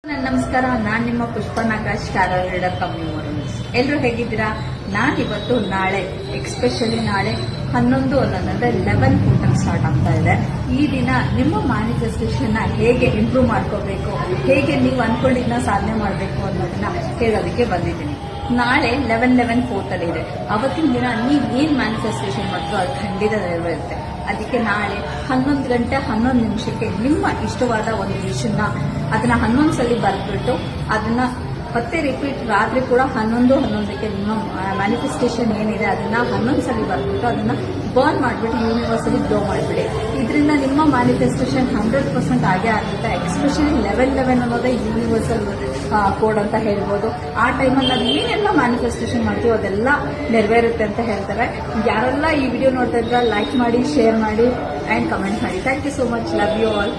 ನಮಸ್ಕಾರ, ನಾನ್ ನಿಮ್ಮ ಪುಷ್ಪ Nagaraj star reader community. ಎಲ್ಲರೂ ಹೇಗಿದ್ದೀರಾ? ನಾನಿವತ್ತು ನಾಳೆ ಎಕ್ಸ್ಪೆಷಲಿ ನಾಳೆ 11/11 ಅಂದ್ರೆ 11 ಪೋರ್ಟಲ್ ಸ್ಟಾರ್ಟ್ ಆಗ್ತಾ ಇದೆ. ಈ ದಿನ ನಿಮ್ಮ ಮ್ಯಾನಿಫೆಸ್ಟೇಷನ್ ಹೇಗೆ ಇಂಪ್ರೂವ್ ಮಾಡ್ಕೋಬೇಕು, ಹೇಗೆ ನೀವು ಅನ್ಕೊಂಡಿದ್ದನ್ನ ಸಾಧನೆ ಮಾಡಬೇಕು ಅನ್ನೋದನ್ನ ಹೇಳೋದಕ್ಕೆ ಬಂದಿದ್ದೀನಿ. ನಾಳೆ 11/11 ಪೋರ್ಟಲ್ ಇದೆ. ಅವತ್ತಿನ ದಿನ ನೀವು ಏನ್ ಮ್ಯಾನಿಫೆಸ್ಟೇಷನ್ ಮಾಡ್ತೀರೋ ಅದು ಖಂಡಿತ ನೆರವೇರುತ್ತೆ. ಅದಕ್ಕೆ ನಾಳೆ 11 ಗಂಟೆ 11 ನಿಮಿಷಕ್ಕೆ ನಿಮ್ಮ ಇಷ್ಟವಾದ ಒಂದು ವಿಷಯನ ಅದನ್ನ 11 ಸಲ ಬರ್ಬಿಟ್ಟು ಅದನ್ನ ಮತ್ತೆ ರಿಪೀಟ್ ರಾತ್ರಿ ಕೂಡ 11:11ಕ್ಕೆ ನಿಮ್ಮ ಮ್ಯಾನಿಫೆಸ್ಟೇಷನ್ ಏನಿದೆ ಅದನ್ನ 11 ಸಲ ಬರ್ಬಿಟ್ಟು ಅದನ್ನ ಬರ್ನ್ ಮಾಡಿಬಿಟ್ಟು ಯೂನಿವರ್ಸಲ್ಲಿ ಗ್ಲೋ ಮಾಡಿಬಿಡಿ. ಇದರಿಂದ ನಿಮ್ಮ ಮ್ಯಾನಿಫೆಸ್ಟೇಷನ್ 100% ಆಗೇ ಆಗುತ್ತೆ. ಎಕ್ಸ್ಪೆಷಲಿ 11/11 ಅನ್ನೋದೇ ಯೂನಿವರ್ಸಲ್ ಕೋಡ್ ಅಂತ ಹೇಳ್ಬೋದು. ಆ ಟೈಮಲ್ಲಿ ನಾವು ಏನೆಲ್ಲ ಮ್ಯಾನಿಫೆಸ್ಟೇಷನ್ ಮಾಡ್ತೀವೋ ಅದೆಲ್ಲ ನೆರವೇರುತ್ತೆ ಅಂತ ಹೇಳ್ತಾರೆ. ಯಾರೆಲ್ಲ ಈ ವಿಡಿಯೋ ನೋಡ್ತಾ ಇದ್ರೆ ಲೈಕ್ ಮಾಡಿ, ಶೇರ್ ಮಾಡಿ ಅಂಡ್ ಕಮೆಂಟ್ ಮಾಡಿ. Thank you so much. Love you all.